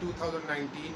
2019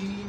3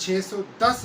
610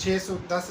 610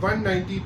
190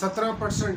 17%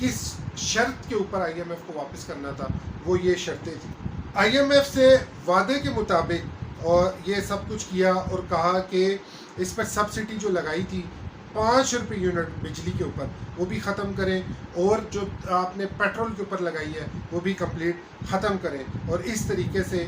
کس شرط کے اوپر آئی ایم ایف کو واپس کرنا تھا، وہ یہ شرطیں تھیں۔ آئی ایم ایف سے وعدے کے مطابق اور یہ سب کچھ کیا اور کہا کہ اس پر سبسڈی جو لگائی تھی 5 روپے یونٹ بجلی کے اوپر وہ بھی ختم کریں، اور جو آپ نے پیٹرول کے اوپر لگائی ہے وہ بھی کمپلیٹ ختم کریں، اور اس طریقے سے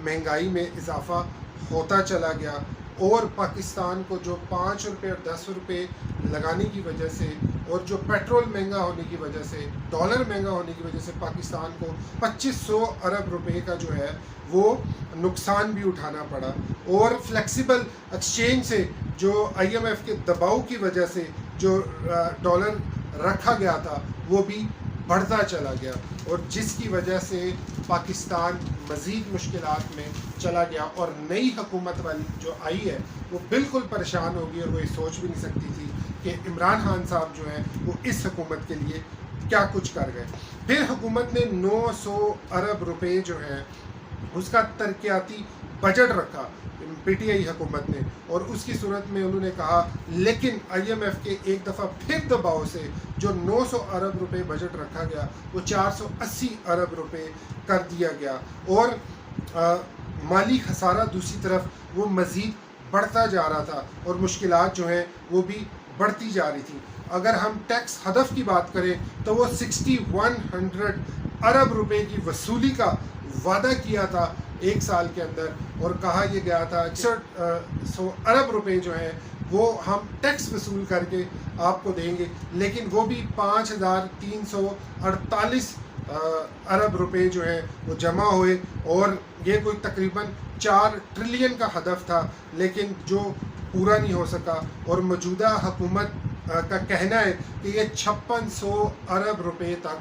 مہنگائی میں اضافہ ہوتا چلا گیا، اور پاکستان کو جو 5 روپے اور 10 روپے لگانے کی وجہ سے اور جو پیٹرول مہنگا ہونے کی وجہ سے، ڈالر مہنگا ہونے کی وجہ سے پاکستان کو 2500 ارب روپے کا جو ہے وہ نقصان بھی اٹھانا پڑا، اور فلیکسیبل ایکسچینج سے جو آئی ایم ایف کے دباؤ کی وجہ سے جو ڈالر رکھا گیا تھا وہ بھی بڑھتا چلا گیا، اور جس کی وجہ سے پاکستان مزید مشکلات میں چلا گیا، اور نئی حکومت والی جو آئی ہے وہ بالکل پریشان ہوگی، اور وہ یہ سوچ بھی نہیں سکتی تھی کہ عمران خان صاحب جو ہیں وہ اس حکومت کے لیے کیا کچھ کر گئے۔ پھر حکومت نے 900 ارب روپے جو ہیں اس کا ترقیاتی بجٹ رکھا پی ٹی آئی حکومت نے، اور اس کی صورت میں انہوں نے کہا، لیکن آئی ایم ایف کے ایک دفعہ پھر دباؤ سے جو 900 ارب روپے بجٹ رکھا گیا وہ 480 ارب روپے کر دیا گیا، اور مالی خسارہ دوسری طرف وہ مزید بڑھتا جا رہا تھا، اور مشکلات جو ہیں وہ بھی بڑھتی جا رہی تھی۔ اگر ہم ٹیکس ہدف کی بات کریں تو وہ 6100 ارب روپے کی وصولی کا وعدہ کیا تھا ایک سال کے اندر، اور کہا یہ گیا تھا 6100 ارب روپے جو ہیں وہ ہم ٹیکس وصول کر کے آپ کو دیں گے، لیکن وہ بھی 5348 ارب روپے جو ہیں وہ جمع ہوئے، اور یہ کوئی تقریباً 4 ٹریلین کا ہدف تھا، لیکن جو پورا نہیں ہو سکا، اور موجودہ حکومت کا کہنا ہے کہ یہ 5600 ارب روپے تک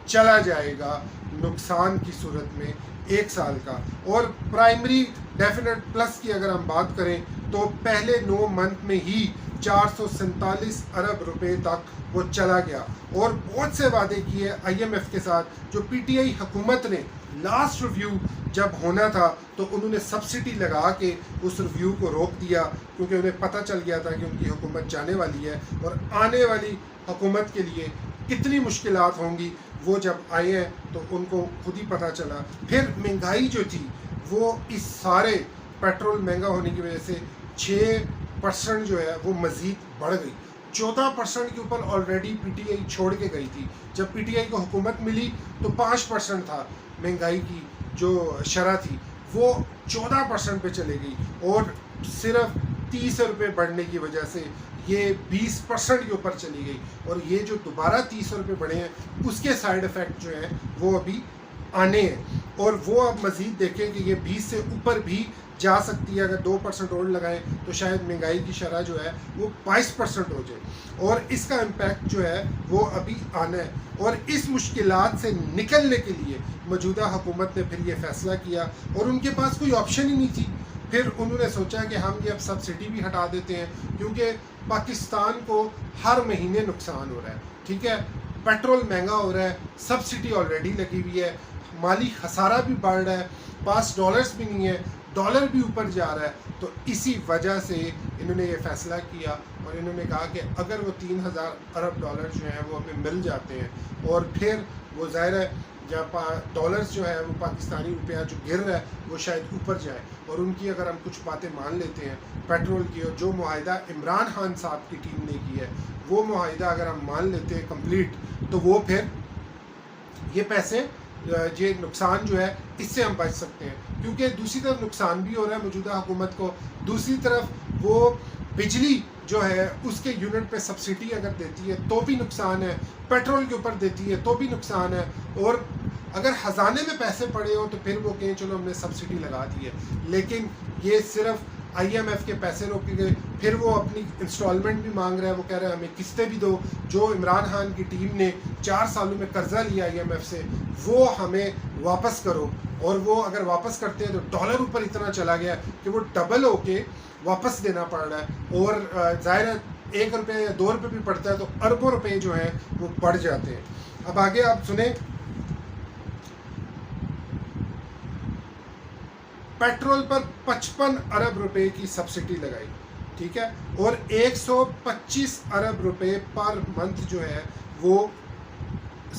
چلا جائے گا نقصان کی صورت میں ایک سال کا۔ اور پرائمری ڈیفینٹ پلس کی اگر ہم بات کریں تو پہلے 9 منتھ میں ہی 447 ارب روپے تک وہ چلا گیا، اور بہت سے وعدے کیے آئی ایم ایف کے ساتھ۔ جو پی ٹی آئی حکومت نے لاسٹ ریویو جب ہونا تھا تو انہوں نے سبسڈی لگا کے اس ریویو کو روک دیا، کیونکہ انہیں پتہ چل گیا تھا کہ ان کی حکومت جانے والی ہے، اور آنے والی حکومت کے لیے کتنی مشکلات ہوں گی وہ جب آئے ہیں تو ان کو خود ہی پتہ چلا۔ پھر مہنگائی جو تھی وہ اس سارے پیٹرول مہنگا ہونے کی وجہ سے 6% جو ہے وہ مزید بڑھ گئی، 14% کے اوپر آلریڈی پی ٹی آئی چھوڑ کے گئی تھی۔ جب پی ٹی آئی کو حکومت ملی تو 5% تھا مہنگائی کی جو شرح تھی، وہ 14% پہ چلے گئی، اور صرف 30 روپے بڑھنے کی وجہ سے یہ 20% کے اوپر چلی گئی، اور یہ جو دوبارہ 30 روپے بڑھے ہیں اس کے سائیڈ ایفیکٹ جو ہیں وہ ابھی آنے ہیں، اور وہ اب مزید دیکھیں کہ یہ 20 سے اوپر بھی جا سکتی ہے۔ اگر 2% اور لگائیں تو شاید مہنگائی کی شرح جو ہے وہ 22% ہو جائے، اور اس کا امپیکٹ جو ہے وہ ابھی آنا ہے۔ اور اس مشکلات سے نکلنے کے لیے موجودہ حکومت نے پھر یہ فیصلہ کیا، اور ان کے پاس کوئی آپشن ہی نہیں تھی۔ پھر انہوں نے سوچا کہ ہم یہ اب سبسڈی بھی ہٹا دیتے ہیں، کیونکہ پاکستان کو ہر مہینے نقصان ہو رہا ہے، ٹھیک ہے، پیٹرول مہنگا ہو رہا ہے، سبسڈی آلریڈی لگی ہوئی ہے، مالی خسارہ بھی بڑھ رہا ہے، پاس ڈالرز بھی نہیں ہے، ڈالر بھی اوپر جا رہا ہے۔ تو اسی وجہ سے انہوں نے یہ فیصلہ کیا، اور انہوں نے کہا کہ اگر وہ 3000 ارب ڈالر جو ہیں وہ ہمیں مل جاتے ہیں، اور پھر وہ ظاہر ہے جب ڈالرز جو ہے وہ پاکستانی روپیہ جو گر رہا ہے وہ شاید اوپر جائے، اور ان کی اگر ہم کچھ باتیں مان لیتے ہیں پیٹرول کی، اور جو معاہدہ عمران خان صاحب کی ٹیم نے کی ہے وہ معاہدہ اگر ہم مان لیتے ہیں کمپلیٹ، تو وہ پھر یہ پیسے یہ نقصان جو ہے اس سے ہم بچ سکتے ہیں، کیونکہ دوسری طرف نقصان بھی ہو رہا ہے موجودہ حکومت کو، دوسری طرف وہ بجلی جو ہے اس کے یونٹ پہ سبسڈی اگر دیتی ہے تو بھی نقصان ہے، پیٹرول کے اوپر دیتی ہے تو بھی نقصان ہے، اور اگر خزانے میں پیسے پڑے ہوں تو پھر وہ کہیں چلو ہم نے سبسڈی لگا دی ہے، لیکن یہ صرف آئی ایم ایف کے پیسے روکے گئے۔ پھر وہ اپنی انسٹالمنٹ بھی مانگ رہا ہے، وہ کہہ رہا ہے ہمیں قسطیں بھی دو، جو عمران خان کی ٹیم نے 4 سالوں میں قرضہ لیا آئی ایم ایف سے وہ ہمیں واپس کرو، اور وہ اگر واپس کرتے ہیں تو ڈالر اوپر اتنا چلا گیا کہ وہ ڈبل ہو کے واپس دینا پڑ رہا ہے، اور ظاہر ہے 1 روپے یا 2 روپے بھی پڑتا ہے تو اربوں روپے جو ہیں وہ بڑھ جاتے ہیں۔ اب آگے آپ سنیں، پیٹرول پر 55 ارب روپے کی سبسڈی لگائی، ٹھیک ہے، اور 125 ارب روپے پر منتھ جو ہے وہ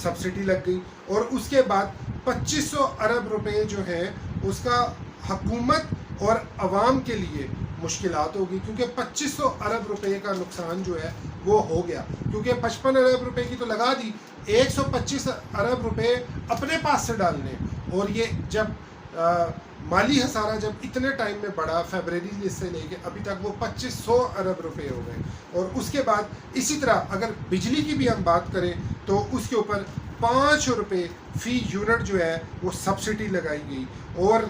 سبسڈی لگ گئی، اور اس کے بعد 2500 ارب روپے جو ہیں اس کا حکومت اور عوام کے لیے مشکلات ہوگی، کیونکہ 2500 ارب روپے کا نقصان جو ہے وہ ہو گیا، کیونکہ 55 ارب روپے کی تو لگا دی، 125 ارب روپے اپنے پاس سے ڈالنے، اور یہ جب مالی خسارہ جب اتنے ٹائم میں بڑھا، فیبرری سے لے کے ابھی تک وہ 2500 ارب روپے ہو گئے، اور اس کے بعد اسی طرح اگر بجلی کی بھی ہم بات کریں تو اس کے اوپر 5 روپے فی یونٹ جو ہے وہ سبسڈی لگائی گئی، اور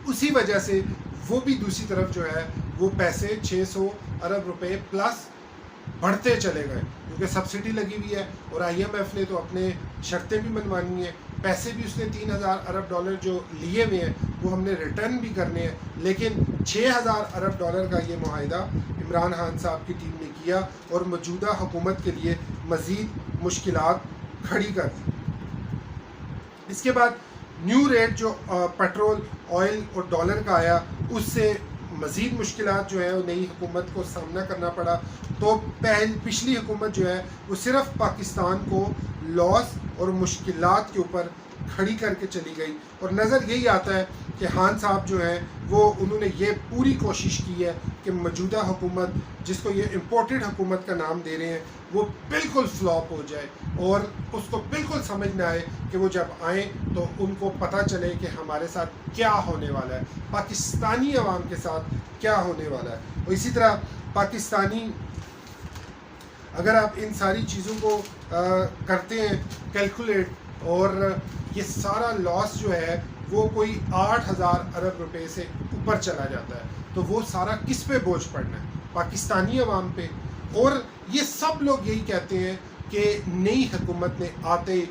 اسی وجہ سے وہ بھی دوسری طرف جو ہے وہ پیسے 600 ارب روپے پلس بڑھتے چلے گئے، کیونکہ سبسڈی لگی ہوئی ہے، اور آئی ایم ایف نے تو اپنے شرطیں بھی منوانی ہیں، پیسے بھی اس نے 3000 ارب ڈالر جو لیے ہوئے ہیں وہ ہم نے ریٹرن بھی کرنے ہیں، لیکن 6000 ارب ڈالر کا یہ معاہدہ عمران خان صاحب کی ٹیم نے کیا اور موجودہ حکومت کے لیے مزید مشکلات کھڑی کر دی۔ اس کے بعد نیو ریٹ جو پیٹرول، آئل اور ڈالر کا آیا، اس سے مزید مشکلات جو ہے وہ نئی حکومت کو سامنا کرنا پڑا، تو پچھلی حکومت جو ہے وہ صرف پاکستان کو لاس اور مشکلات کے اوپر کھڑی کر کے چلی گئی، اور نظر یہی آتا ہے کہ خان صاحب جو ہیں وہ انہوں نے یہ پوری کوشش کی ہے کہ موجودہ حکومت جس کو یہ امپورٹڈ حکومت کا نام دے رہے ہیں وہ بالکل فلاپ ہو جائے، اور اس کو بالکل سمجھ نہ آئے کہ وہ جب آئیں تو ان کو پتہ چلے کہ ہمارے ساتھ کیا ہونے والا ہے، پاکستانی عوام کے ساتھ کیا ہونے والا ہے۔ اور اسی طرح پاکستانی، اگر آپ ان ساری چیزوں کو کرتے ہیں کیلکولیٹ، اور یہ سارا لاس جو ہے وہ کوئی 8000 ارب روپے سے اوپر چلا جاتا ہے، تو وہ سارا کس پہ بوجھ پڑنا ہے؟ پاکستانی عوام پہ۔ اور یہ سب لوگ یہی کہتے ہیں کہ نئی حکومت نے آتے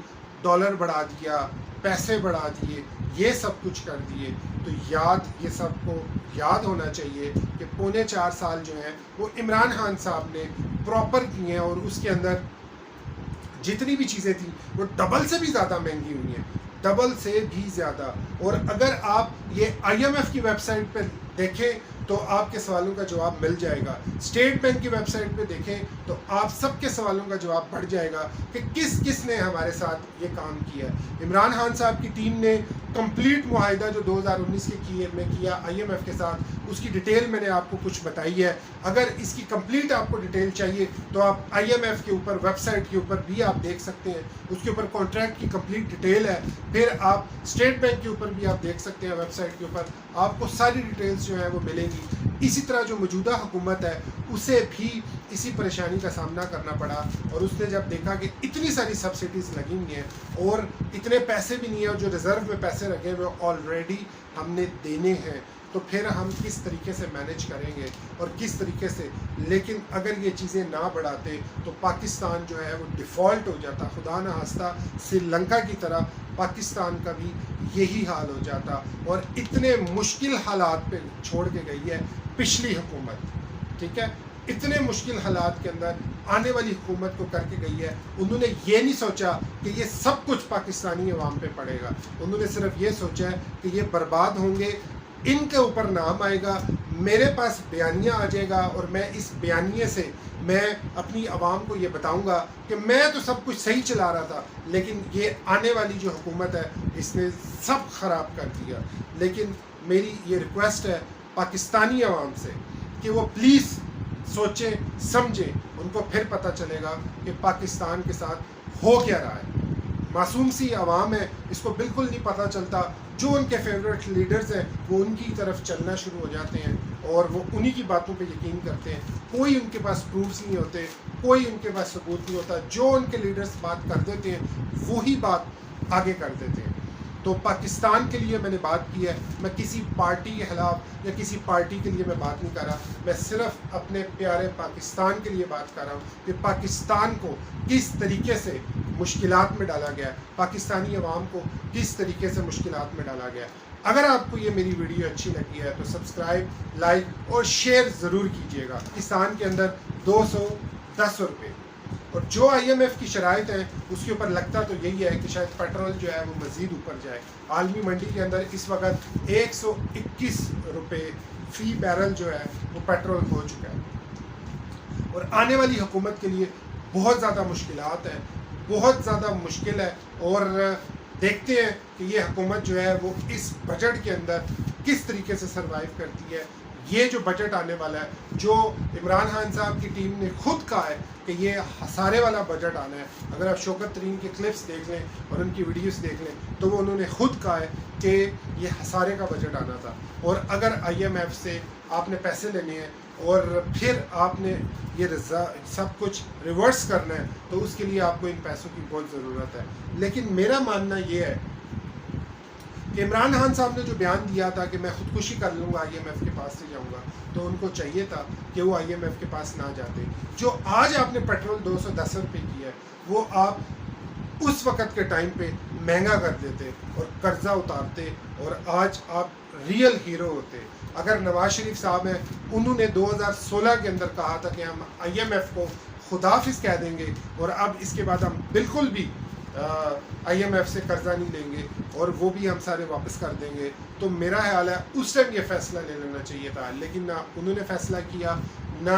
ڈالر بڑھا دیا، پیسے بڑھا دیے، یہ سب کچھ کر دیے، تو یہ سب کو یاد ہونا چاہیے کہ 4.25 سال جو ہیں وہ عمران خان صاحب نے پراپر کیے ہیں، اور اس کے اندر جتنی بھی چیزیں تھیں وہ ڈبل سے بھی زیادہ مہنگی ہوئی ہیں، ڈبل سے بھی زیادہ۔ اور اگر آپ یہ آئی ایم ایف کی ویب سائٹ پہ دیکھیں تو آپ کے سوالوں کا جواب مل جائے گا، اسٹیٹ بینک کی ویب سائٹ پہ دیکھیں تو آپ سب کے سوالوں کا جواب بڑھ جائے گا کہ کس کس نے ہمارے ساتھ یہ کام کیا ہے۔ عمران خان صاحب کی ٹیم نے کمپلیٹ معاہدہ جو 2019 میں کیا آئی ایم ایف کے ساتھ، اس کی ڈیٹیل میں نے آپ کو کچھ بتائی ہے، اگر اس کی کمپلیٹ آپ کو ڈیٹیل چاہیے تو آپ آئی ایم ایف کے اوپر ویب سائٹ کے اوپر بھی آپ دیکھ سکتے ہیں، اس کے اوپر کانٹریکٹ کی کمپلیٹ ڈیٹیل ہے، پھر آپ اسٹیٹ بینک کے اوپر بھی آپ دیکھ سکتے ہیں، ویب سائٹ کے اوپر آپ کو ساری ڈیٹیلز جو ہیں وہ ملیں گی۔ اسی طرح جو موجودہ حکومت ہے اسے بھی اسی پریشانی کا سامنا کرنا پڑا، اور اس نے جب دیکھا کہ اتنی ساری سبسڈیز لگی ہوئی ہیں اور اتنے پیسے بھی نہیں ہیں، اور جو ریزرو میں پیسے رکھے ہوئے آلریڈی ہم نے دینے ہیں، تو پھر ہم کس طریقے سے مینیج کریں گے اور کس طریقے سے۔ لیکن اگر یہ چیزیں نہ بڑھاتے تو پاکستان جو ہے وہ ڈیفالٹ ہو جاتا، خدا نہ خواستہ سری لنکا کی طرح پاکستان کا بھی یہی حال ہو جاتا، اور اتنے مشکل حالات پہ چھوڑ کے گئی ہے پچھلی حکومت، ٹھیک ہے، اتنے مشکل حالات کے اندر آنے والی حکومت کو کر کے گئی ہے۔ انہوں نے یہ نہیں سوچا کہ یہ سب کچھ پاکستانی عوام پہ پڑے گا، انہوں نے صرف یہ سوچا ہے کہ یہ برباد ہوں گے، ان کے اوپر نام آئے گا، میرے پاس بیانیہ آ جائے گا، اور میں اس بیانیے سے میں اپنی عوام کو یہ بتاؤں گا کہ میں تو سب کچھ صحیح چلا رہا تھا، لیکن یہ آنے والی جو حکومت ہے اس نے سب خراب کر دیا۔ لیکن میری یہ ریکویسٹ ہے پاکستانی عوام سے کہ وہ پلیز سوچیں سمجھیں، ان کو پھر پتہ چلے گا کہ پاکستان کے ساتھ ہو کیا رہا ہے۔ معصوم سی عوام ہے، اس کو بالکل نہیں پتہ چلتا، جو ان کے فیوریٹ لیڈرز ہیں وہ ان کی طرف چلنا شروع ہو جاتے ہیں اور وہ انہی کی باتوں پہ یقین کرتے ہیں، کوئی ان کے پاس پروفز نہیں ہوتے، کوئی ان کے پاس ثبوت نہیں ہوتا، جو ان کے لیڈرز بات کر دیتے ہیں وہی بات آگے کر دیتے ہیں۔ تو پاکستان کے لیے میں نے بات کی ہے، میں کسی پارٹی کے خلاف یا کسی پارٹی کے لیے میں بات نہیں کر رہا، میں صرف اپنے پیارے پاکستان کے لیے بات کر رہا ہوں کہ پاکستان کو کس طریقے سے مشکلات میں ڈالا گیا ہے، پاکستانی عوام کو کس طریقے سے مشکلات میں ڈالا گیا ہے۔ اگر آپ کو یہ میری ویڈیو اچھی لگی ہے تو سبسکرائب، لائک اور شیئر ضرور کیجیے گا۔ پاکستان کے اندر 210 روپے، اور جو آئی ایم ایف کی شرائط ہیں اس کے اوپر لگتا تو یہی ہے کہ شاید پیٹرول جو ہے وہ مزید اوپر جائے۔ عالمی منڈی کے اندر اس وقت 121 روپے فی بیرل جو ہے وہ پیٹرول ہو چکا ہے، اور آنے والی حکومت کے لیے بہت زیادہ مشکلات ہیں، بہت زیادہ مشکل ہے، اور دیکھتے ہیں کہ یہ حکومت جو ہے وہ اس بجٹ کے اندر کس طریقے سے سروائیو کرتی ہے۔ یہ جو بجٹ آنے والا ہے، جو عمران خان صاحب کی ٹیم نے خود کہا ہے کہ یہ ہسارے والا بجٹ آنا ہے، اگر آپ شوکت ترین کے کلپس دیکھ لیں اور ان کی ویڈیوز دیکھ لیں تو وہ انہوں نے خود کہا ہے کہ یہ ہسارے کا بجٹ آنا تھا، اور اگر IMF سے آپ نے پیسے لینے ہیں اور پھر آپ نے یہ سب کچھ ریورس کرنا ہے تو اس کے لیے آپ کو ان پیسوں کی بہت ضرورت ہے۔ لیکن میرا ماننا یہ ہے کہ عمران خان صاحب نے جو بیان دیا تھا کہ میں خودکشی کر لوں گا، IMF کے پاس سے جاؤں گا، تو ان کو چاہیے تھا کہ وہ IMF کے پاس نہ جاتے۔ جو آج آپ نے پیٹرول 210 روپے کیا ہے، وہ آپ اس وقت کے ٹائم پہ مہنگا کر دیتے اور قرضہ اتارتے، اور آج آپ ریئل ہیرو ہوتے۔ اگر نواز شریف صاحب ہیں، انہوں نے 2016 کے اندر کہا تھا کہ ہم IMF کو خداحافظ کہہ دیں گے اور اب اس کے بعد ہم بالکل بھی IMF سے قرضہ نہیں لیں گے اور وہ بھی ہم سارے واپس کر دیں گے، تو میرا خیال ہے اس ٹائم یہ فیصلہ لے لینا چاہیے تھا، لیکن نہ انہوں نے فیصلہ کیا، نہ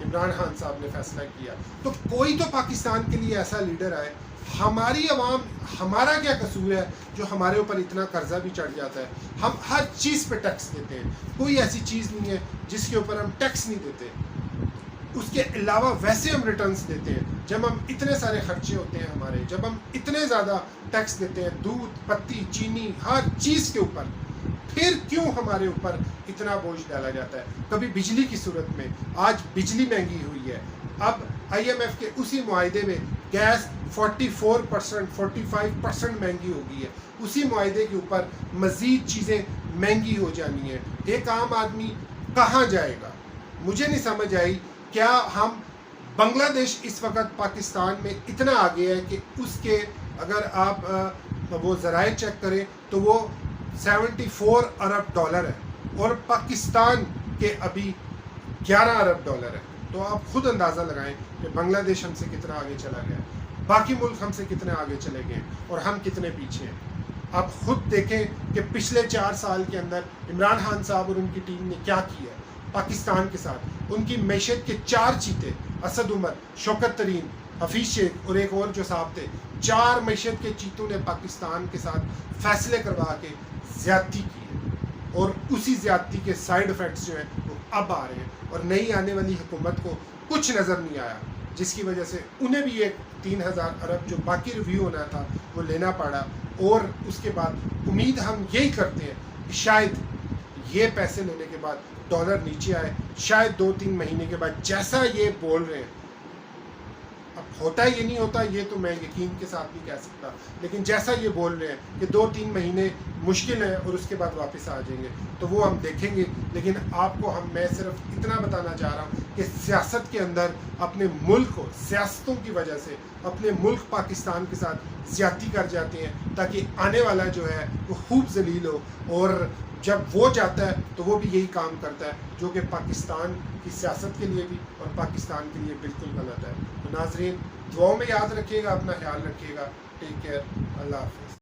عمران خان صاحب نے فیصلہ کیا۔ تو کوئی تو پاکستان کے لیے ایسا لیڈر آئے۔ ہماری عوام، ہمارا کیا قصور ہے جو ہمارے اوپر اتنا قرضہ بھی چڑھ جاتا ہے؟ ہم ہر چیز پہ ٹیکس دیتے ہیں، کوئی ایسی چیز نہیں ہے جس کے اوپر ہم ٹیکس نہیں دیتے۔ اس کے علاوہ ویسے ہم ریٹرنز دیتے ہیں، جب ہم اتنے سارے خرچے ہوتے ہیں ہمارے، جب ہم اتنے زیادہ ٹیکس دیتے ہیں دودھ، پتی، چینی، ہر چیز کے اوپر، پھر کیوں ہمارے اوپر اتنا بوجھ ڈالا جاتا ہے؟ کبھی بجلی کی صورت میں، آج بجلی مہنگی ہوئی ہے، اب IMF کے اسی معاہدے میں گیس 44%، 45% مہنگی ہو گئی ہے، اسی معاہدے کے اوپر مزید چیزیں مہنگی ہو جانی ہیں۔ ایک عام آدمی کہاں جائے گا؟ مجھے نہیں سمجھ آئی۔ کیا ہم بنگلہ دیش اس وقت پاکستان میں اتنا آگے ہے کہ اس کے اگر آپ وہ ذرائع چیک کریں تو وہ 74 ارب ڈالر ہے، اور پاکستان کے ابھی 11 ارب ڈالر ہے۔ تو آپ خود اندازہ لگائیں کہ بنگلہ دیش ہم سے کتنا آگے چلا گیا ہے، باقی ملک ہم سے کتنے آگے چلے گئے ہیں، اور ہم کتنے پیچھے ہیں۔ آپ خود دیکھیں کہ پچھلے 4 سال کے اندر عمران خان صاحب اور ان کی ٹیم نے کیا کیا ہے پاکستان کے ساتھ۔ ان کی معیشت کے 4 چیتے، اسد عمر، شوکت ترین، حفیظ شیخ اور ایک اور جو صاحب تھے، 4 معیشت کے چیتوں نے پاکستان کے ساتھ فیصلے کروا کے زیادتی کی ہے، اور اسی زیادتی کے سائیڈ افیکٹس جو ہیں وہ اب آ رہے ہیں، اور نئی آنے والی حکومت کو کچھ نظر نہیں آیا، جس کی وجہ سے انہیں بھی ایک 3000 ارب جو باقی ریویو ہونا تھا وہ لینا پڑا۔ اور اس کے بعد امید ہم یہی کرتے ہیں کہ شاید یہ پیسے لینے کے بعد ڈالر نیچے آئے، شاید 2-3 مہینے کے بعد جیسا یہ بول رہے ہیں، اب ہوتا ہے یہ نہیں ہوتا یہ تو میں یقین کے ساتھ نہیں کہہ سکتا، لیکن جیسا یہ بول رہے ہیں کہ 2-3 مہینے مشکل ہیں اور اس کے بعد واپس آ جائیں گے، تو وہ ہم دیکھیں گے۔ لیکن آپ کو میں صرف اتنا بتانا چاہ رہا ہوں کہ سیاست کے اندر اپنے ملک کو، سیاستوں کی وجہ سے اپنے ملک پاکستان کے ساتھ زیادتی کر جاتے ہیں، تاکہ آنے والا جو ہے وہ خوب ذلیل ہو، اور جب وہ جاتا ہے تو وہ بھی یہی کام کرتا ہے جو کہ پاکستان کی سیاست کے لیے بھی اور پاکستان کے لیے بالکل غلط ہے۔ تو ناظرین، دعاؤں میں یاد رکھیے گا، اپنا خیال رکھیے گا، ٹیک کیئر، اللہ حافظ۔